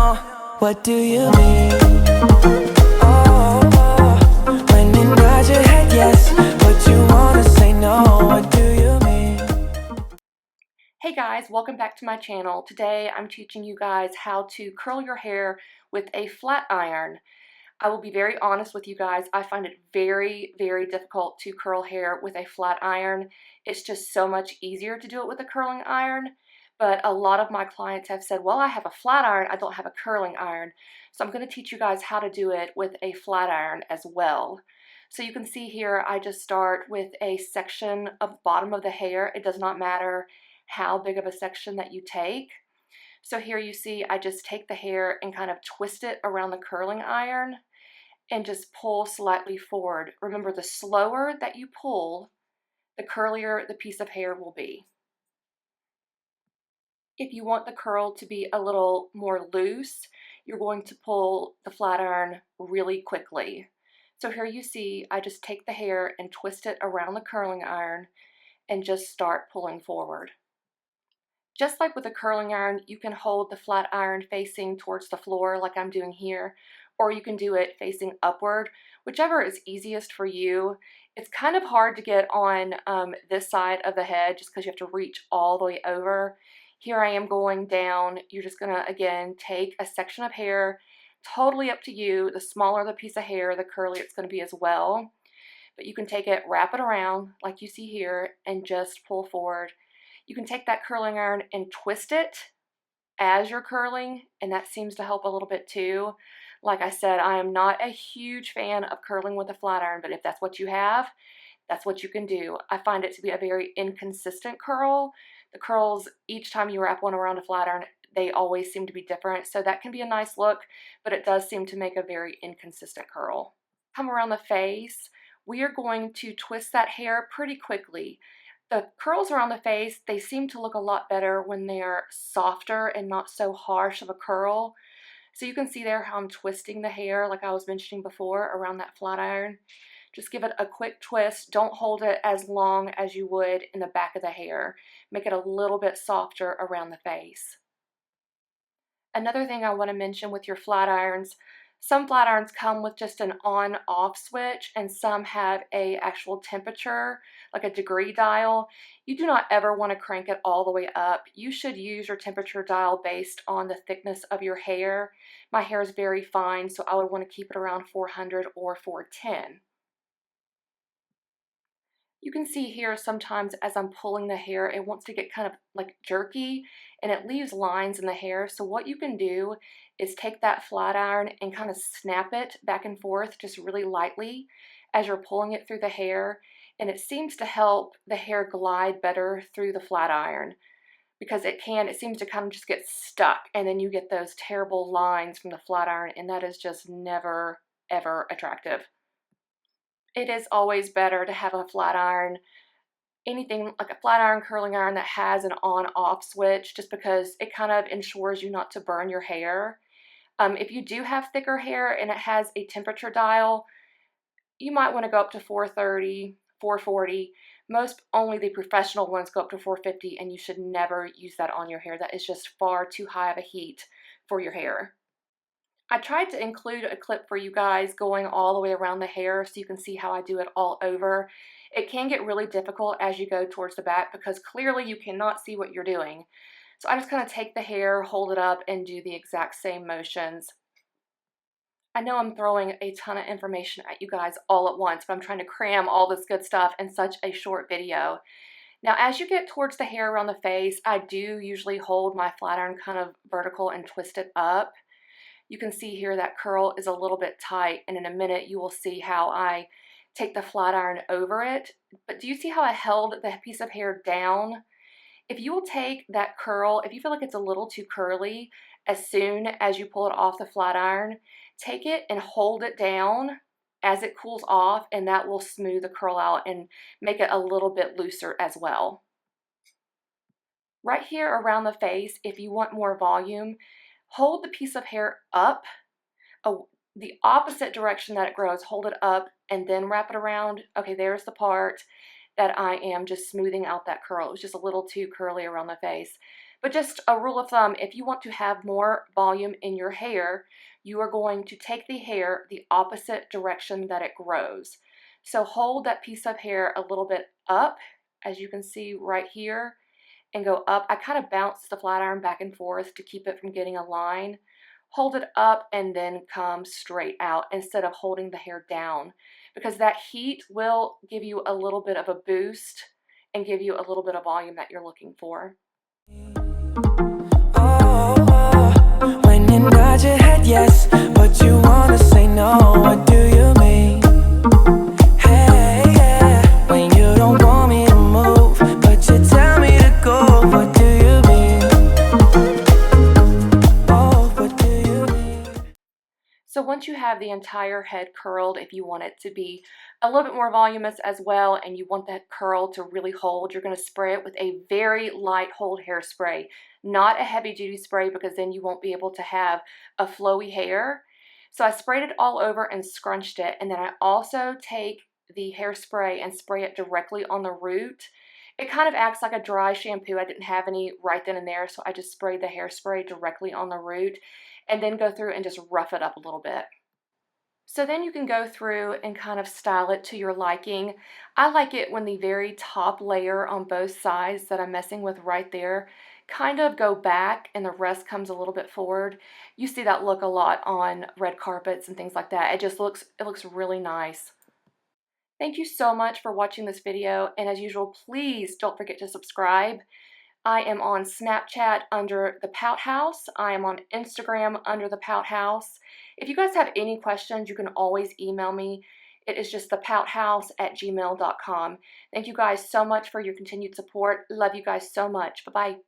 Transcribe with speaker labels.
Speaker 1: What do you mean? When you nod your head yes, but you wanna say no. What do you mean?
Speaker 2: Hey guys, welcome back to my channel. Today I'm teaching you guys how to curl your hair with a flat iron. I will be very honest with you guys, I find it very difficult to curl hair with a flat iron. It's just so much easier to do it with a curling iron. But a lot of my clients have said, well, I have a flat iron, I don't have a curling iron. So I'm going to teach you guys how to do it with a flat iron as well. So you can see here, I just start with a section of the bottom of the hair. It does not matter how big of a section that you take. So here you see I just take the hair and kind of twist it around the curling iron and just pull slightly forward. Remember, the slower that you pull, the curlier the piece of hair will be. If you want the curl to be a little more loose, you're going to pull the flat iron really quickly. So here you see I just take the hair and twist it around the curling iron and just start pulling forward. Just like with a curling iron, you can hold the flat iron facing towards the floor like I'm doing here, or you can do it facing upward, whichever is easiest for you. It's kind of hard to get on this side of the head just because you have to reach all the way over. Here I am going down. You're just gonna, again, take a section of hair, totally up to you. The smaller the piece of hair, the curlier it's gonna be as well. But you can take it, wrap it around like you see here, and just pull forward. You can take that curling iron and twist it as you're curling, and that seems to help a little bit too. Like I said, I am not a huge fan of curling with a flat iron, but if that's what you have, that's what you can do. I find it to be a very inconsistent curl. The curls, each time you wrap one around a flat iron, they always seem to be different. So that can be a nice look, but it does seem to make a very inconsistent curl. Come around the face, we are going to twist that hair pretty quickly. The curls around the face, they seem to look a lot better when they're softer and not so harsh of a curl. So you can see there how I'm twisting the hair like I was mentioning before around that flat iron. Just give it a quick twist. Don't hold it as long as you would in the back of the hair. Make it a little bit softer around the face. Another thing I want to mention with your flat irons, some flat irons come with just an on-off switch and some have a actual temperature, like a degree dial. You do not ever want to crank it all the way up. You should use your temperature dial based on the thickness of your hair. My hair is very fine, so I would want to keep it around 400 or 410. You can see here sometimes as I'm pulling the hair, it wants to get kind of like jerky and it leaves lines in the hair. So what you can do is take that flat iron and kind of snap it back and forth just really lightly as you're pulling it through the hair. And it seems to help the hair glide better through the flat iron because it seems to kind of just get stuck and then you get those terrible lines from the flat iron, and that is just never, ever attractive. It is always better to have a flat iron, anything like a flat iron, curling iron that has an on-off switch, just because it kind of ensures you not to burn your hair. If you do have thicker hair and it has a temperature dial, you might want to go up to 430, 440. Only the professional ones go up to 450, and you should never use that on your hair. That is just far too high of a heat for your hair. I tried to include a clip for you guys going all the way around the hair so you can see how I do it all over. It can get really difficult as you go towards the back because clearly you cannot see what you're doing. So I just kind of take the hair, hold it up, and do the exact same motions. I know I'm throwing a ton of information at you guys all at once, but I'm trying to cram all this good stuff in such a short video. Now, as you get towards the hair around the face, I do usually hold my flat iron kind of vertical and twist it up. You can see here that curl is a little bit tight, and in a minute you will see how I take the flat iron over it. But do you see how I held the piece of hair down? If you will take that curl, if you feel like it's a little too curly, as soon as you pull it off the flat iron, take it and hold it down as it cools off, and that will smooth the curl out and make it a little bit looser as well. Right here around the face, if you want more volume, hold the piece of hair up, the opposite direction that it grows, hold it up and then wrap it around. Okay, there's the part that I am just smoothing out that curl. It was just a little too curly around the face. But just a rule of thumb, if you want to have more volume in your hair, you are going to take the hair the opposite direction that it grows. So hold that piece of hair a little bit up, as you can see right here, and go up. I kind of bounce the flat iron back and forth to keep it from getting a line. Hold it up and then come straight out instead of holding the hair down, because that heat will give you a little bit of a boost and give you a little bit of volume that you're looking for.
Speaker 1: When you nod your head yes, but you wanna say no, what do you mean? Hey, yeah. When you don't want me to move, but you tell me to go, what do you mean? Oh, what do you mean?
Speaker 2: So once you have the entire head curled, if you want it to be a little bit more voluminous as well, and you want that curl to really hold, you're going to spray it with a very light hold hairspray, not a heavy duty spray, because then you won't be able to have a flowy hair. So I sprayed it all over and scrunched it, and then I also take the hairspray and spray it directly on the root. It kind of acts like a dry shampoo. I didn't have any right then and there, so I just sprayed the hairspray directly on the root and then go through and just rough it up a little bit. So then you can go through and kind of style it to your liking. I like it when the very top layer on both sides that I'm messing with right there kind of go back and the rest comes a little bit forward. You see that look a lot on red carpets and things like that. It looks really nice. Thank you so much for watching this video, and as usual, please don't forget to subscribe. I am on Snapchat under the Pout House. I am on Instagram under the Pout House. If you guys have any questions, you can always email me. It is just thepouthouse@gmail.com. Thank you guys so much for your continued support. Love you guys so much. Bye-bye.